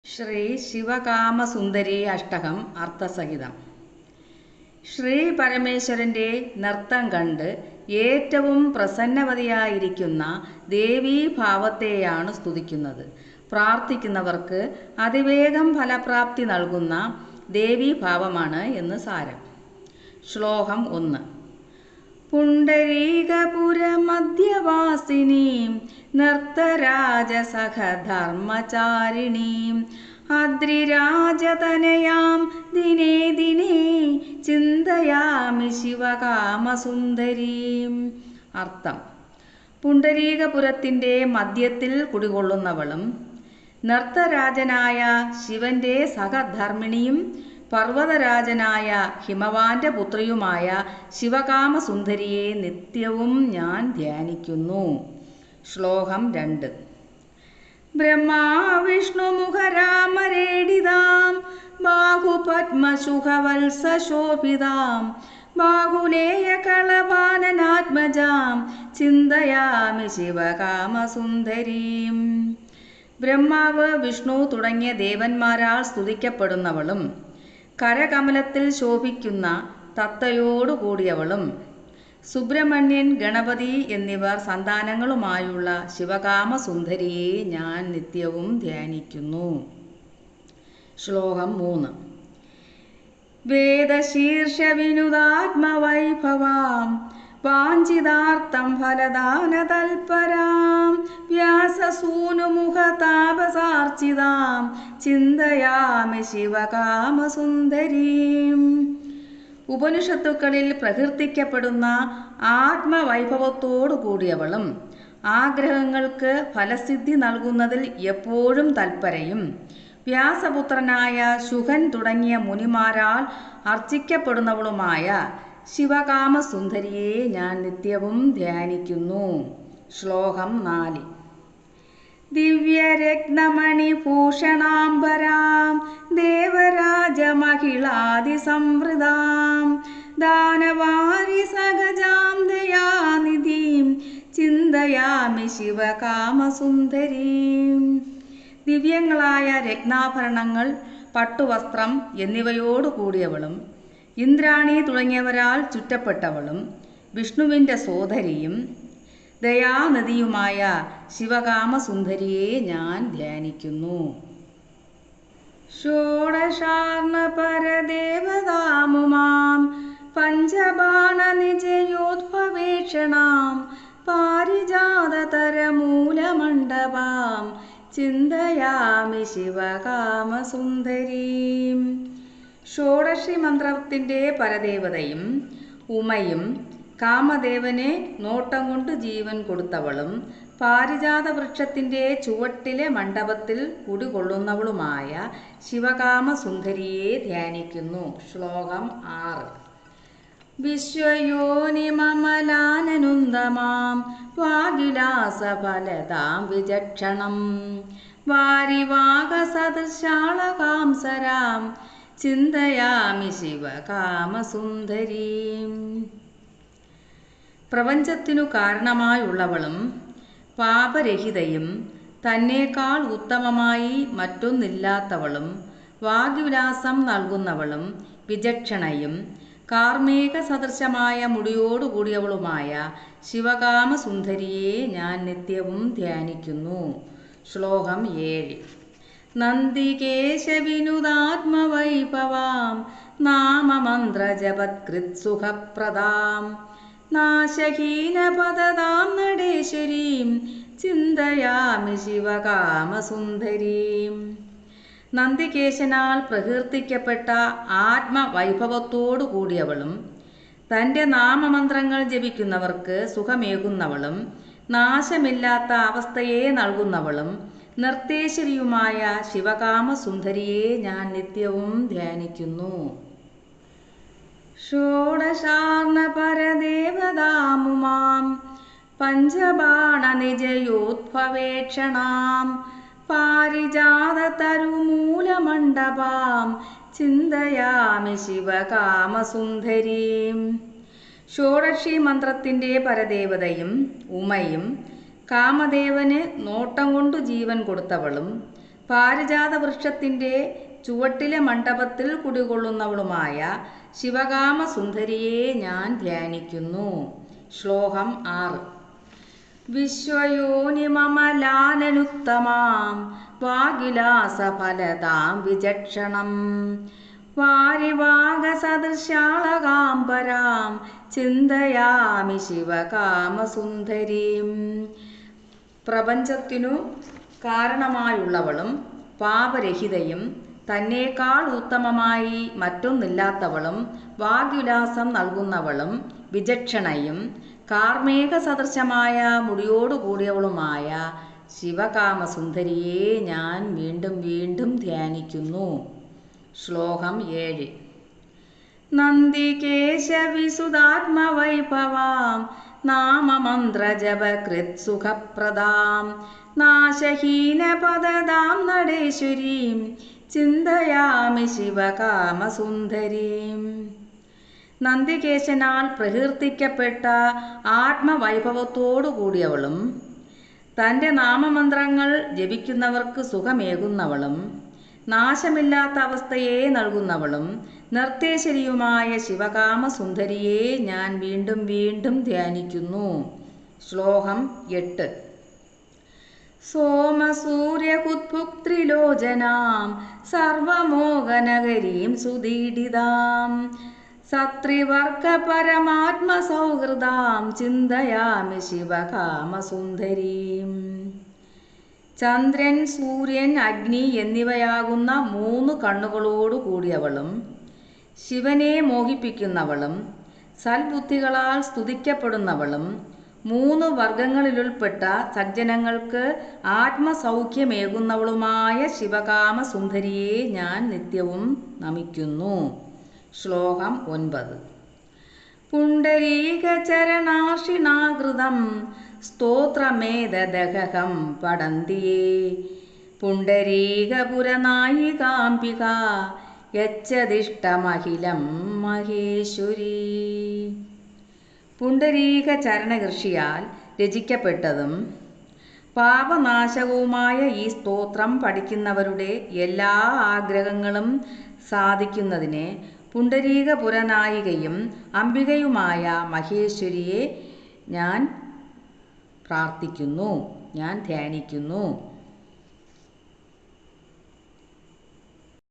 ശ്രീ ശിവകാമസുന്ദരി അഷ്ടകം അർത്ഥസഹിതം. ശ്രീ പരമേശ്വരൻ്റെ നൃത്തം കണ്ട് ഏറ്റവും പ്രസന്നവതിയായിരിക്കുന്ന ദേവീഭാവത്തെയാണ് സ്തുതിക്കുന്നത്. പ്രാർത്ഥിക്കുന്നവർക്ക് അതിവേഗം ഫലപ്രാപ്തി നൽകുന്ന ദേവീഭാവമാണ് എന്ന് സാരം. ശ്ലോകം 1. പുണ്ഡരീകപുരമധ്യവാസിനീം നർത്തരാജസഖധർമ്മചാരിണീം അദ്രിരാജതനയാം ദിനേ ദിനേ ചിന്തയാമി ശിവകാമസുന്ദരീം. അർത്ഥം: പുണ്ഡരീകപുരത്തിൻ്റെ മധ്യത്തിൽ കുടികൊള്ളുന്നവളും നർത്തരാജനായ ശിവന്റെ സഹധർമ്മിണിയും പർവ്വതരാജനായ ഹിമവാന്റെ പുത്രിയുമായ ശിവകാമസുന്ദരിയെ നിത്യവും ഞാൻ ധ്യാനിക്കുന്നു. ശ്ലോകം 2. ബ്രഹ്മാവിഷ്ണുമുഖരാമരേഡിതാം ബാഹുപത്മശുഖവത്സശോഭിതാം ബാഹുലേയകളപാനനാത്മജാം ചിന്തയാമി ശിവകാമസുന്ദരീം. ബ്രഹ്മാവ്, വിഷ്ണു തുടങ്ങിയ ദേവന്മാരാൽ സ്തുതിക്കപ്പെടുന്നവളും കരകമലത്തിൽ ശോഭിക്കുന്ന തത്തയോടു കൂടിയവളും സുബ്രഹ്മണ്യൻ, ഗണപതി എന്നിവർ സന്താനങ്ങളുമായുള്ള ശിവകാമസുന്ദരിയെ ഞാൻ നിത്യവും ധ്യാനിക്കുന്നു. ശ്ലോകം 3. വേദശീർഷവിനുദാത്മവൈഭവാം വാഞ്ചിതാർത്ഥം ഫലദാനതൽപരാം വ്യാസസൂനുമുഖതാപസാർച്ചിതാം ചിന്തയാമി ശിവകാമസുന്ദരീം. ഉപനിഷത്തുക്കളിൽ പ്രകീർത്തിക്കപ്പെടുന്ന ആത്മവൈഭവത്തോടു കൂടിയവളും ആഗ്രഹങ്ങൾക്ക് ഫലസിദ്ധി നൽകുന്നതിൽ എപ്പോഴും തൽപരയും വ്യാസപുത്രനായ ശുഖൻ തുടങ്ങിയ മുനിമാരാൽ അർച്ചിക്കപ്പെടുന്നവളുമായ ശിവകാമസുന്ദരിയെ ഞാൻ നിത്യവും ധ്യാനിക്കുന്നു. ശ്ലോകം 4. ദിവ്യരത്നമണിഭൂഷണാംബരാം ദേവരാജമഹിളാതിസംവൃതാം ദാനവാരിസഗജാം ദയാനിധിം ചിന്തയാമി ശിവകാമസുന്ദരീം. ദിവ്യങ്ങളായ രത്നാഭരണങ്ങൾ, പട്ടുവസ്ത്രം എന്നിവയോടു കൂടിയവളും ഇന്ദ്രാണി തുടങ്ങിയവരാൽ ചുറ്റപ്പെട്ടവളും വിഷ്ണുവിൻ്റെ സോദരിയും ദയാനിധിയുമായ ശിവകാമസുന്ദരിയെ ഞാൻ ധ്യാനിക്കുന്നു. ഷോഡശാർണപരദേവതാമുമാം പഞ്ചബാണനിജയോദ്ഭവേക്ഷണാം പാരിജാതതരമൂലമണ്ഡപാം ചിന്തയാമി ശിവകാമസുന്ദരീം. ഷോഡശി മന്ത്രത്തിൻ്റെ പരദേവതയും ഉമയും കാമദേവനെ നോട്ടം കൊണ്ട് ജീവൻ കൊടുത്തവളും പാരിജാത വൃക്ഷത്തിൻ്റെ ചുവട്ടിലെ മണ്ഡപത്തിൽ കുടികൊള്ളുന്നവളുമായ ശിവകാമസുന്ദരിയെ ധ്യാനിക്കുന്നു. ശ്ലോകം 6. വിശ്വയോനിമമലാനനുന്ദമാം വാഗിലാസഫലതാം വിചക്ഷണം വാരിവാഹസദൃശാളകാംസരാം ചിന്തയാമി ശിവകാമസുന്ദരീം. പ്രപഞ്ചത്തിനു കാരണമായുള്ളവളും പാപരഹിതയും തന്നേക്കാൾ ഉത്തമമായി മറ്റൊന്നില്ലാത്തവളും വാഗ്വിലാസം നൽകുന്നവളും വിചക്ഷണയും കാർമേക സദൃശമായ മുടിയോടുകൂടിയവളുമായ ശിവകാമസുന്ദരിയെ ഞാൻ നിത്യവും ധ്യാനിക്കുന്നു. ശ്ലോകം 7. നന്ദികേശവിനുദാത്മവൈഭവാം നാമമന്ത്രജപത്കൃത്സുഖപ്രദാം നാശഹീനപദതാം നടേശ്വരീം ചിന്തയാമി ശിവകാമസുന്ദരീം. നന്ദികേശനാൽ പ്രകീർത്തിക്കപ്പെട്ട ആത്മവൈഭവത്തോടു കൂടിയവളും തൻ്റെ നാമമന്ത്രങ്ങൾ ജപിക്കുന്നവർക്ക് സുഖമേകുന്നവളും നാശമില്ലാത്ത അവസ്ഥയെ നൽകുന്നവളും നർത്തേശ്വരിയുമായ ശിവകാമസുന്ദരിയെ ഞാൻ നിത്യവും ധ്യാനിക്കുന്നു. ഷോഡശാർണപരദേവതാമുമാം പഞ്ചബാണനിജയോദ്ഭവേക്ഷണാം പാരിജാതതരുമൂലമണ്ഡപാം ചിന്തയാമി ശിവകാമസുന്ദരീം. ഷോഡശി മന്ത്രത്തിൻ്റെ പരദേവതയും ഉമയും കാമദേവന് നോട്ടം കൊണ്ടു ജീവൻ കൊടുത്തവളും പാരിജാത വൃക്ഷത്തിൻ്റെ ചുവട്ടിലെ മണ്ഡപത്തിൽ കുടികൊള്ളുന്നവളുമായ ശിവകാമസുന്ദരിയെ ഞാൻ ധ്യാനിക്കുന്നു. ശ്ലോകം 6. വിശ്വയോനിമമലാനനുത്തമാം വാഗിലാസഫലതാം വിചക്ഷണം വാരിവാഗസദൃശാളകാം പരാം ചിന്തയാമി ശിവകാമസുന്ദരീം. പ്രപഞ്ചത്തിനു കാരണമായുള്ളവളും പാപരഹിതയും തന്നേക്കാൾ ഉത്തമമായി മറ്റൊന്നില്ലാത്തവളും വാഗ്വിലാസം നൽകുന്നവളും വിചക്ഷണയും കാർമേഘ സദൃശമായ മുടിയോടുകൂടിയവളുമായ ശിവകാമസുന്ദരിയെ ഞാൻ വീണ്ടും വീണ്ടും ധ്യാനിക്കുന്നു. ശ്ലോകം 7. നന്ദികേശവിസുധാത്മവൈഭവാം നാമമന്ത്രജപകൃത്സുഖപ്രദാം നാശഹീനപദദാം നടേശ്വരീം ചിന്തയാമി ശിവകാമസുന്ദരീം. നന്ദികേശനാൽ പ്രകീർത്തിക്കപ്പെട്ട ആത്മവൈഭവത്തോടു കൂടിയവളും തൻ്റെ നാമമന്ത്രങ്ങൾ ജപിക്കുന്നവർക്ക് സുഖമേകുന്നവളും നാശമില്ലാത്ത അവസ്ഥയെ നൽകുന്നവളും നർത്തേശ്വരിയുമായ ശിവകാമസുന്ദരിയെ ഞാൻ വീണ്ടും വീണ്ടും ധ്യാനിക്കുന്നു. ശ്ലോകം 8. സോമസൂര്യകുത്ഭുക്ത്രിലോചനാം സർവമോഹനഗരീം സുദീഡിതാം സത്രിവർഗപരമാത്മസൗഹൃദാം ചിന്തയാമി ശിവകാമസുന്ദരീം. ചന്ദ്രൻ, സൂര്യൻ, അഗ്നി എന്നിവയാകുന്ന 3 കണ്ണുകളോടു കൂടിയവളും ശിവനെ മോഹിപ്പിക്കുന്നവളും സൽബുദ്ധികളാൽ സ്തുതിക്കപ്പെടുന്നവളും 3 വർഗങ്ങളിലുൾപ്പെട്ട സജ്ജനങ്ങൾക്ക് ആത്മസൗഖ്യമേകുന്നവളുമായ ശിവകാമസുന്ദരിയെ ഞാൻ നിത്യവും നമിക്കുന്നു. ശ്ലോകം 9. പുണ്ടരീകചരണാർഷിണാകൃതം സ്തോത്രമേതദഹം പഠന്തിയേ പുണ്ടരീകപുരനായികാംബിക യച്ഛദിഷ്ടമഖിലം മഹേശ്വരീ. പുണ്ടരീക ചരണകൃഷിയാൽ രചിക്കപ്പെട്ടതും പാപനാശകവുമായ ഈ സ്തോത്രം പഠിക്കുന്നവരുടെ എല്ലാ ആഗ്രഹങ്ങളും സാധിക്കുന്നതിന് പുണ്ടരീകപുരനായികയും അംബികയുമായ മഹേശ്വരിയെ ഞാൻ പ്രാർത്ഥിക്കുന്നു, ഞാൻ ധ്യാനിക്കുന്നു.